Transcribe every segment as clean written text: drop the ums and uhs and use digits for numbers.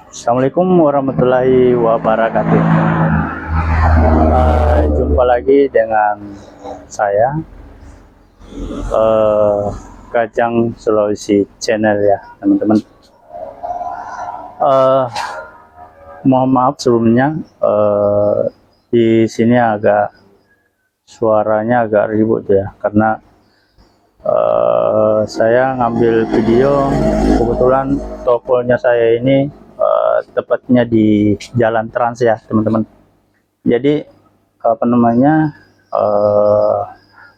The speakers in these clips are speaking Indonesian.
Assalamualaikum warahmatullahi wabarakatuh. Jumpa lagi dengan saya, Kajang Sulawesi Channel ya, teman-teman. Mohon maaf sebelumnya, di sini suaranya agak ribut ya, karena saya ngambil video. Kebetulan tokonya saya ini tepatnya di Jalan Trans ya, teman-teman. Jadi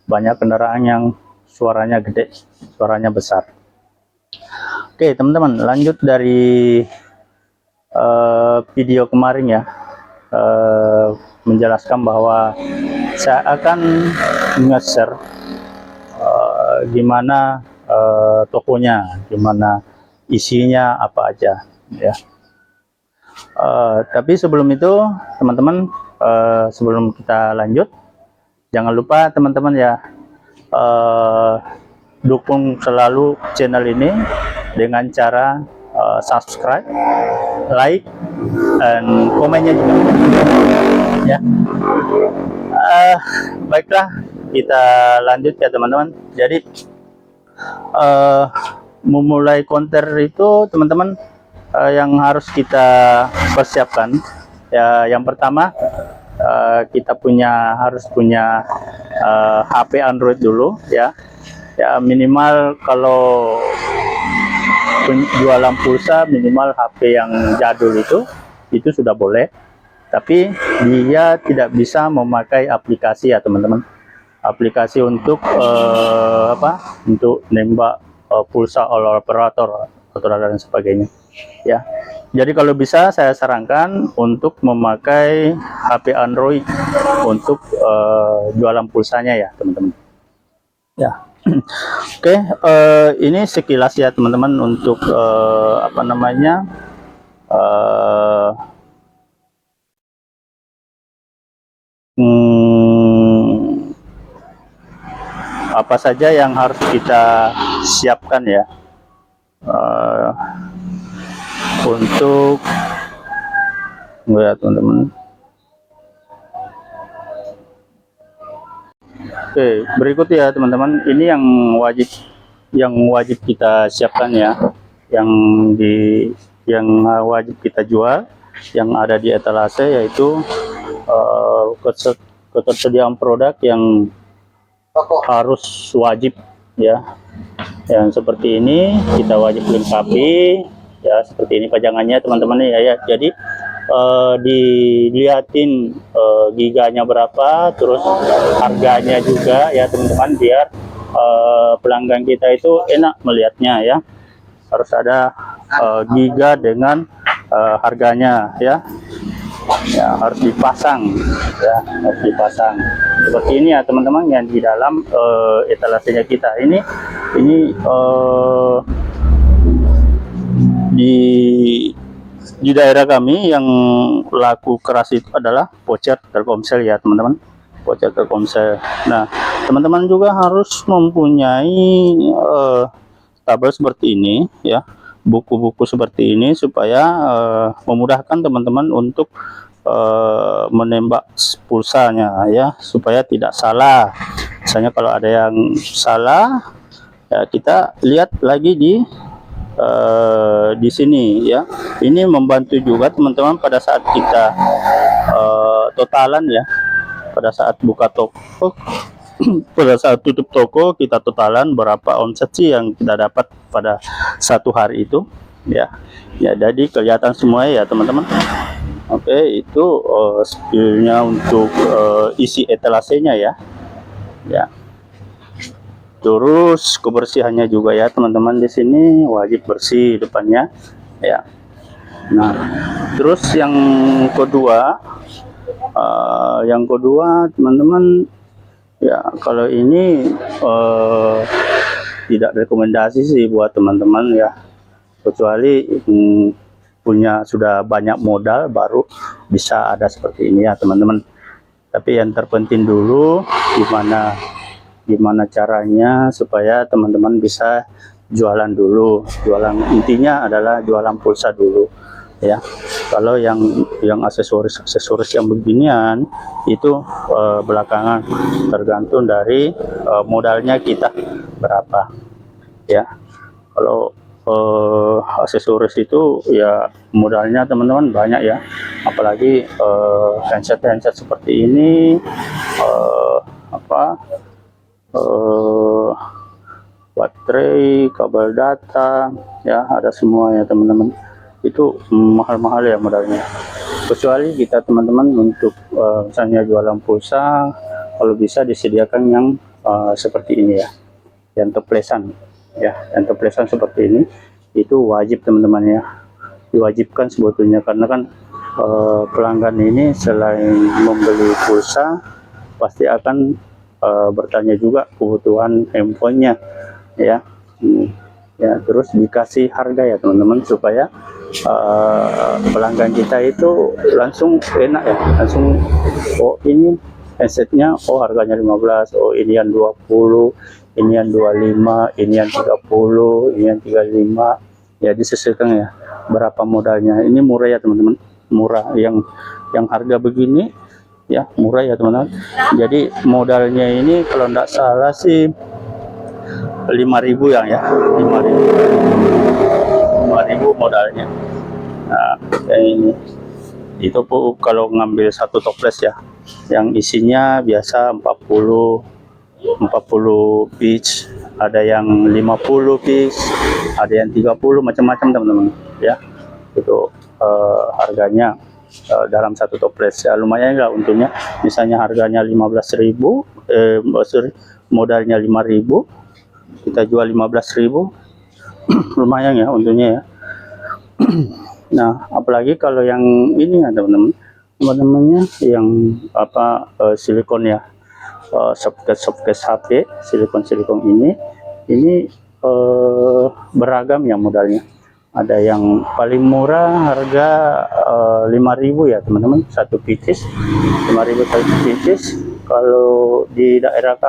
banyak kendaraan yang suaranya gede, suaranya besar. Oke, teman-teman, lanjut dari video kemarin ya, menjelaskan bahwa saya akan nge-share gimana tokonya, gimana isinya, apa aja ya. Tapi sebelum itu, teman-teman, sebelum kita lanjut, jangan lupa teman-teman ya, dukung selalu channel ini dengan cara subscribe, like, dan komennya juga ya. Baiklah, kita lanjut ya teman-teman. Jadi memulai konten itu teman-teman, yang harus kita persiapkan ya, yang pertama kita harus punya HP Android dulu ya. Ya minimal kalau jualan pulsa, minimal HP yang jadul itu sudah boleh, tapi dia tidak bisa memakai aplikasi ya teman-teman. Aplikasi untuk untuk nembak pulsa all operator atau dan sebagainya ya. Jadi kalau bisa saya sarankan untuk memakai HP Android untuk jualan pulsanya ya teman-teman ya. Oke, ini sekilas ya teman-teman untuk apa saja yang harus kita siapkan ya untuk ya teman-teman. Oke, berikut ya teman-teman, ini yang wajib kita siapkan ya, yang wajib kita jual, yang ada di etalase, yaitu ketersediaan produk yang harus wajib ya, yang seperti ini kita wajib lengkapi ya, seperti ini pajangannya teman-teman ya. Jadi dilihatin giganya berapa, terus harganya juga ya teman-teman, biar pelanggan kita itu enak melihatnya ya. Harus ada giga dengan harganya ya. Ya harus dipasang ya, harus dipasang seperti ini ya teman-teman, yang di dalam etalasenya kita ini di daerah kami yang laku keras itu adalah voucher Telkomsel ya teman-teman, voucher Telkomsel. Nah teman-teman juga harus mempunyai tabel seperti ini ya, buku-buku seperti ini, supaya memudahkan teman-teman untuk menembak pulsanya ya, supaya tidak salah. Misalnya kalau ada yang salah ya, kita lihat lagi di sini ya. Ini membantu juga teman-teman pada saat kita totalan ya, pada saat buka toko pada saat tutup toko, kita totalan berapa omset sih yang kita dapat pada satu hari itu ya. Ya jadi kelihatan semua ya teman-teman. Oke, itu spillnya untuk isi etalasenya ya. Terus kebersihannya juga ya teman-teman, di sini wajib bersih depannya ya. Nah terus yang kedua teman-teman ya, kalau ini tidak rekomendasi sih buat teman-teman ya, kecuali sudah banyak modal baru bisa ada seperti ini ya teman-teman. Tapi yang terpenting dulu gimana caranya supaya teman-teman bisa jualan dulu, intinya adalah jualan pulsa dulu ya. Kalau yang aksesoris yang beginian itu belakangan, tergantung dari modalnya kita berapa ya. Kalau aksesoris itu ya modalnya teman-teman banyak ya, apalagi handset seperti ini, baterai, kabel data ya, ada semua ya teman-teman. Itu mahal-mahal ya modalnya. Kecuali kita teman-teman untuk misalnya jualan pulsa, kalau bisa disediakan yang seperti ini ya, yang toplesan ya, yang toplesan seperti ini itu wajib teman-teman ya, diwajibkan sebetulnya, karena kan pelanggan ini selain membeli pulsa pasti akan bertanya juga kebutuhan handphonenya ya. Ya, terus dikasih harga ya teman-teman, supaya pelanggan kita itu langsung enak ya, langsung oh ini handsetnya, oh harganya 15, oh ini yang 20, ini yang 25, ini yang 30, ini yang 35 ya, disesuaikan ya berapa modalnya. Ini murah ya teman-teman, murah, yang harga begini ya murah ya teman-teman. Jadi modalnya ini kalau tidak salah sih 5.000 ya, 5.000 modalnya. Nah, kayak ini itu kalau ngambil satu toples ya, yang isinya biasa 40 piece, ada yang 50 piece, ada yang 30, macam-macam teman-teman ya. Itu harganya dalam satu toples ya, lumayan lah untungnya. Misalnya harganya 15.000, modalnya 5.000, kita jual 15.000, lumayan ya untungnya ya. Nah, apalagi kalau yang ini ya teman-teman, yang silikon ya, softcase HP, silikon ini beragam ya modalnya. Ada yang paling murah harga 5.000 ya teman-teman, satu pieces 5.000 satu pieces. Kalau di daerah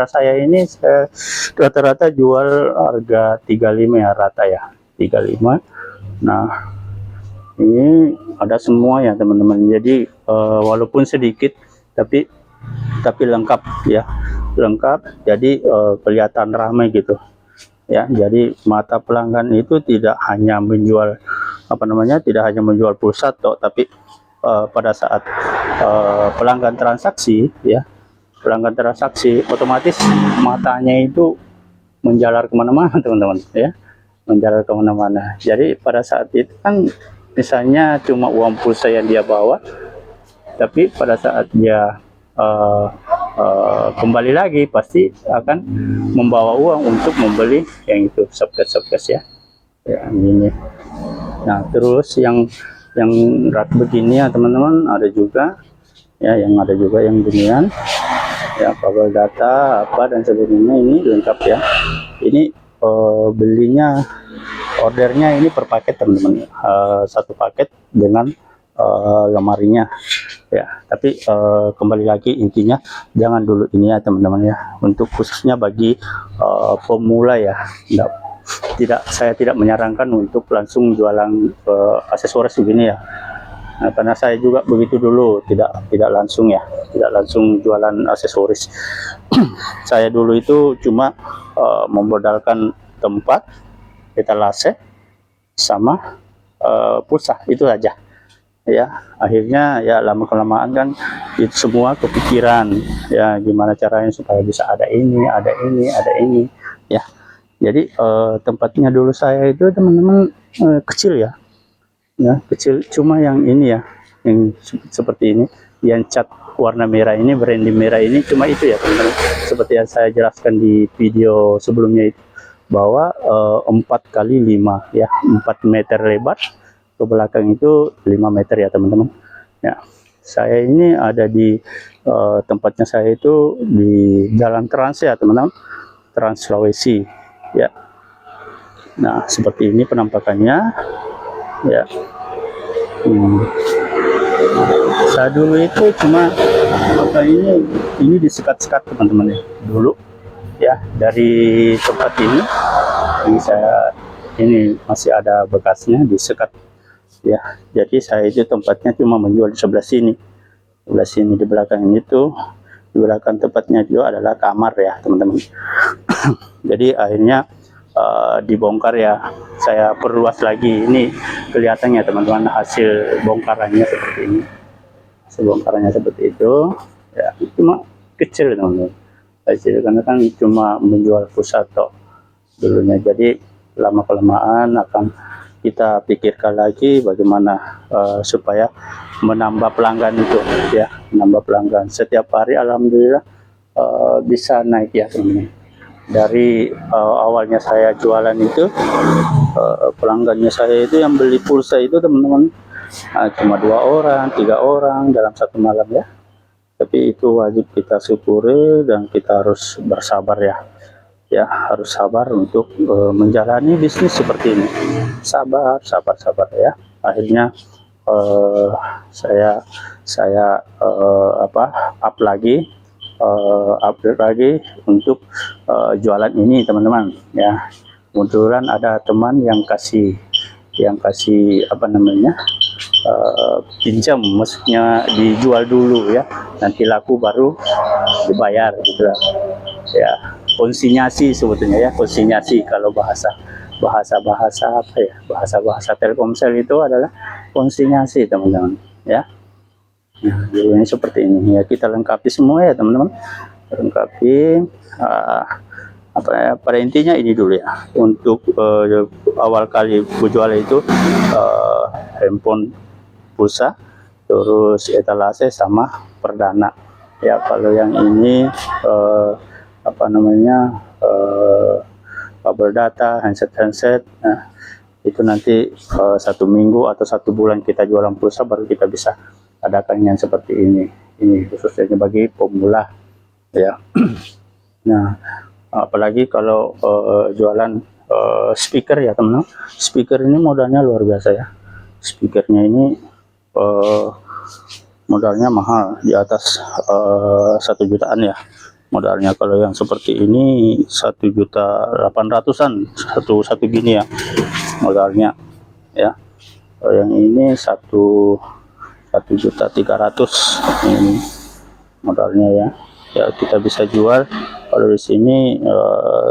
saya ini, saya rata-rata jual harga 35 ya, rata ya 35. Nah, ini ada semua ya teman-teman. Jadi walaupun sedikit tapi lengkap ya, lengkap. Jadi kelihatan ramai gitu ya. Jadi mata pelanggan itu tidak hanya menjual tidak hanya menjual pulsa toh, tapi pada saat pelanggan transaksi ya, otomatis matanya itu menjalar kemana-mana teman-teman ya, menjalar kemana-mana. Jadi pada saat itu kan misalnya cuma uang pulsa yang dia bawa, tapi pada saat dia kembali lagi pasti akan membawa uang untuk membeli yang itu, softcase ya, ini. Nah, terus yang rak begini ya teman-teman, ada juga ya, yang ginian ya, kabel data dan sebagainya, ini lengkap ya. Ini belinya, ordernya ini per paket teman-teman, satu paket dengan lemarinya ya. Tapi kembali lagi, intinya jangan dulu ini ya teman-teman ya, untuk khususnya bagi pemula ya, saya tidak menyarankan untuk langsung jualan aksesoris begini ya. Nah, karena saya juga begitu dulu, tidak langsung jualan aksesoris. Saya dulu itu cuma memodalkan tempat, etalase, sama pulsa, itu saja ya. Akhirnya ya lama-kelamaan kan itu semua kepikiran ya, gimana caranya supaya bisa ada ini ya. Jadi tempatnya dulu saya itu teman-teman kecil ya, kecil, cuma yang ini ya, yang seperti ini, yang cat warna merah ini, branding merah ini, cuma itu ya teman-teman. Seperti yang saya jelaskan di video sebelumnya itu, bahwa 4x5 ya, 4 meter lebar, ke belakang itu 5 meter ya teman-teman ya. Saya ini ada di tempatnya, saya itu di Jalan Trans ya teman-teman, Trans Sulawesi ya. Nah, seperti ini penampakannya ya. Saya dulu itu cuma ini disekat-sekat teman-teman ya dulu ya, dari tempat ini Ini masih ada bekasnya disekat ya. Jadi saya itu tempatnya cuma menjual di sebelah sini, di belakang ini tuh, di belakang tempatnya itu adalah kamar ya teman-teman. Jadi akhirnya dibongkar ya, saya perluas lagi. Ini kelihatannya teman-teman hasil bongkarannya seperti ini, hasil bongkarannya seperti itu ya. Cuma kecil teman-teman, kecil karena kan cuma menjual pusat toh dulunya. Jadi lama kelamaan akan kita pikirkan lagi bagaimana supaya menambah pelanggan itu ya, menambah pelanggan. Setiap hari alhamdulillah bisa naik ya teman-teman. Dari awalnya saya jualan itu, pelanggannya saya itu yang beli pulsa itu teman-teman cuma 2 orang, 3 orang dalam satu malam ya. Tapi itu wajib kita syukuri dan kita harus bersabar ya, harus sabar untuk menjalani bisnis seperti ini. Sabar ya. Akhirnya saya up lagi, update lagi untuk jualan ini teman-teman ya. Kebetulan ada teman yang kasih apa namanya, pinjam, maksudnya dijual dulu ya, nanti laku baru dibayar gitu lah ya. Konsinyasi sebetulnya ya, konsinyasi kalau bahasa apa ya, bahasa Telkomsel itu adalah konsinyasi teman-teman ya. Nah, ini seperti ini ya, kita lengkapi semua ya teman-teman, lengkapi apa ya, pada intinya ini dulu ya. Untuk awal kali berjual itu handphone, pulsa, terus etalase sama perdana ya. Kalau yang ini apa namanya, kabel data, handset, nah itu nanti 1 minggu atau 1 bulan kita jualan pulsa baru kita bisa adakan yang seperti ini khususnya bagi pemula ya. Nah apalagi kalau jualan speaker ya teman-teman. Speaker ini modalnya luar biasa ya. Speakernya ini modalnya mahal, di atas 1 jutaan ya modalnya. Kalau yang seperti ini 1.800.000-an satu gini ya modalnya ya. Kalau yang ini 1.300.000 ini modalnya ya. Ya kita bisa jual kalau di sini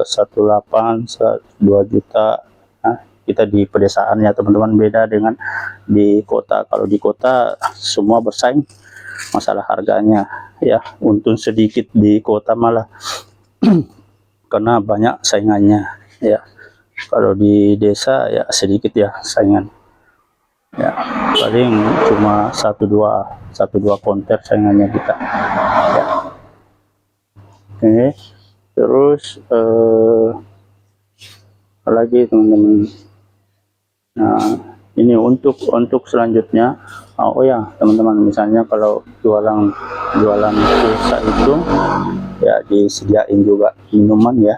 1.800.000, 2 juta. Nah, kita di pedesaan ya teman-teman, beda dengan di kota. Kalau di kota semua bersaing masalah harganya ya, untung sedikit di kota malah karena banyak saingannya ya. Kalau di desa ya sedikit ya saingan ya, paling cuma 1-2 konter saingannya kita ya. Oke, terus lagi teman-teman. Nah ini untuk selanjutnya, oh ya teman-teman, misalnya kalau jualan pulsa itu ya disediain juga minuman ya,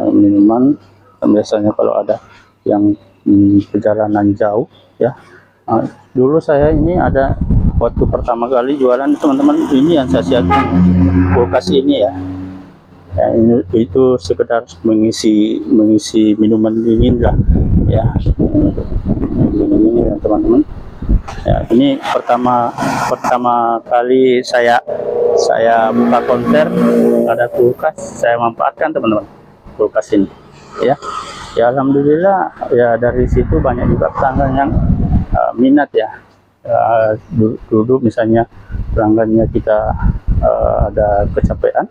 minuman. Biasanya kalau ada yang perjalanan jauh ya. Nah, dulu saya ini ada waktu pertama kali jualan teman-teman, ini yang saya siapkan kulkas ini ya. Ya ini itu sekedar mengisi minuman dingin lah ya. Ini ya teman-teman ya. Ini pertama kali saya buka konter, ada kulkas, saya manfaatkan teman-teman kulkas ini ya. Ya alhamdulillah ya, dari situ banyak juga pelanggan yang minat ya. Duduk misalnya pelanggannya kita ada kecapean,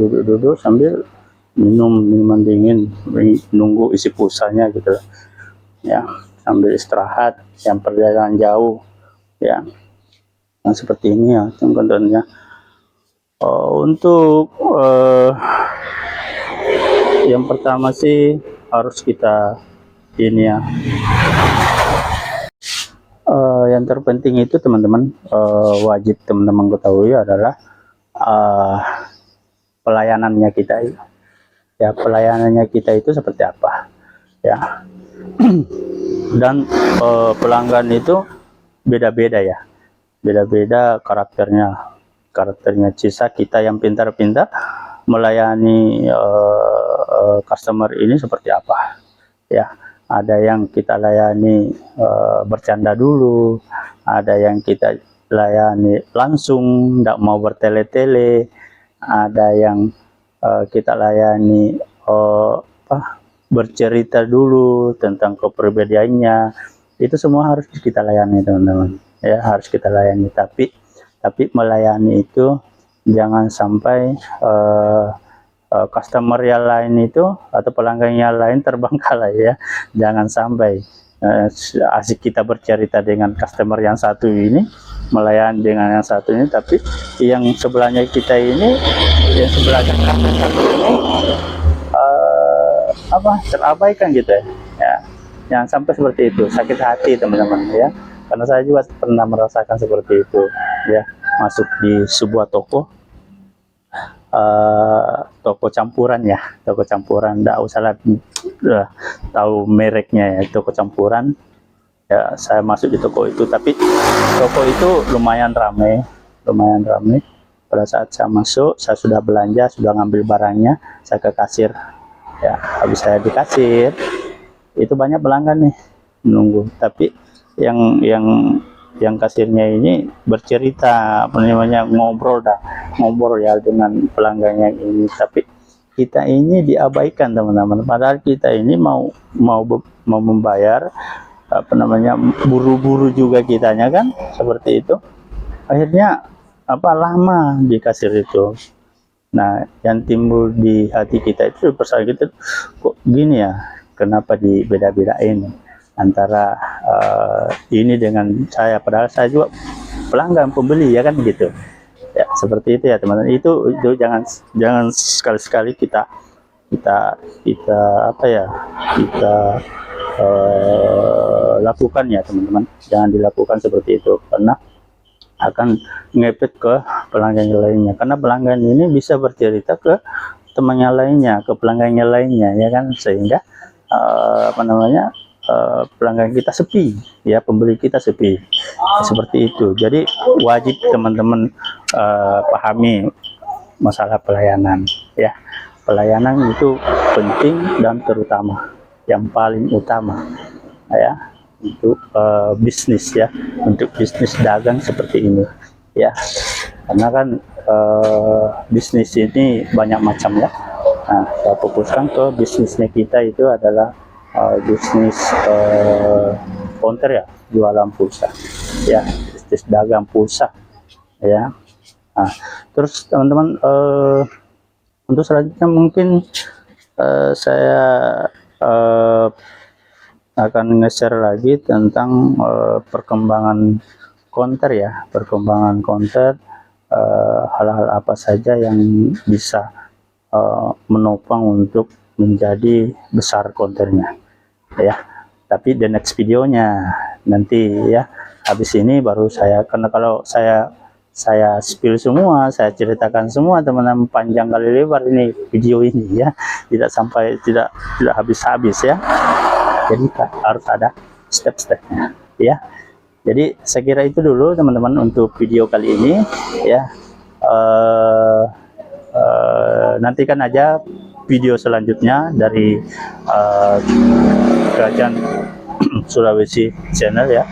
duduk sambil minum minuman dingin, nunggu isi pulsanya gitu ya, sambil istirahat yang perjalanan jauh ya. Nah seperti ini ya contohnya. Untuk yang pertama sih harus kita ini ya, yang terpenting itu teman-teman, wajib teman-teman ketahui adalah pelayanannya kita ya. Pelayanannya kita itu seperti apa ya. Dan pelanggan itu beda-beda ya, beda-beda karakternya. Cisa kita yang pintar-pintar melayani customer ini seperti apa ya. Ada yang kita layani bercanda dulu, ada yang kita layani langsung, tidak mau bertele-tele, ada yang kita layani bercerita dulu tentang kepribadiannya. Itu semua harus kita layani teman-teman ya, harus kita layani. Tapi melayani itu jangan sampai customer yang lain itu atau pelanggan yang lain terbengkalai ya. Jangan sampai asik kita bercerita dengan customer yang satu ini, melayani dengan yang satu ini, tapi yang sebelahnya kita ini, yang sebelahnya satu ini terabaikan gitu ya. Jangan sampai seperti itu, sakit hati teman-teman ya. Karena saya juga pernah merasakan seperti itu ya, masuk di sebuah toko campuran ya, toko campuran, tidak usah tahu mereknya ya, toko campuran ya. Saya masuk di toko itu, tapi toko itu lumayan ramai. Pada saat saya masuk, saya sudah belanja, sudah ngambil barangnya, saya ke kasir ya. Habis saya di kasir, itu banyak pelanggan nih menunggu, tapi yang kasirnya ini bercerita, apa namanya, ngobrol ya dengan pelanggannya ini. Tapi kita ini diabaikan teman-teman, padahal kita ini mau membayar, apa namanya, buru-buru juga kitanya kan, seperti itu. Akhirnya lama di kasir itu. Nah, yang timbul di hati kita itu, persoalan kita, kok gini ya, kenapa dibeda-bedain antara ini dengan saya, padahal saya juga pelanggan, pembeli ya kan gitu ya. Seperti itu ya teman-teman. Itu jangan sekali-sekali kita lakukan ya teman-teman. Jangan dilakukan seperti itu, karena akan ngepet ke pelanggan yang lainnya. Karena pelanggan ini bisa bercerita ke temannya lainnya, ke pelanggannya lainnya ya kan, sehingga pelanggan kita sepi ya, pembeli kita sepi, seperti itu. Jadi wajib teman-teman pahami masalah pelayanan ya. Pelayanan itu penting dan terutama, yang paling utama ya, untuk bisnis ya, untuk bisnis dagang seperti ini ya. Karena kan bisnis ini banyak macam ya. Nah, saya fokuskan ke bisnisnya kita itu adalah bisnis counter ya, jualan pulsa ya, bisnis dagang pulsa ya. Nah, terus teman-teman, untuk selanjutnya mungkin saya akan nge-share lagi tentang perkembangan counter ya, perkembangan counter, hal-hal apa saja yang bisa menopang untuk menjadi besar counternya ya. Tapi the next videonya nanti ya, habis ini baru saya, karena kalau saya spill semua, saya ceritakan semua teman-teman, panjang kali lebar ini video ini ya, tidak habis-habis ya. Jadi harus ada step-stepnya ya. Jadi saya kira itu dulu teman-teman untuk video kali ini ya. Nantikan aja video selanjutnya dari Kerajaan Sulawesi Channel ya.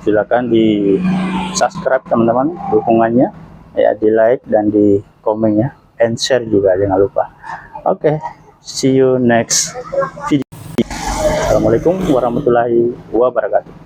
Silakan di subscribe teman-teman, dukungannya ya, di like dan di komen ya, and share juga jangan lupa. Oke, see you next video. Assalamualaikum warahmatullahi wabarakatuh.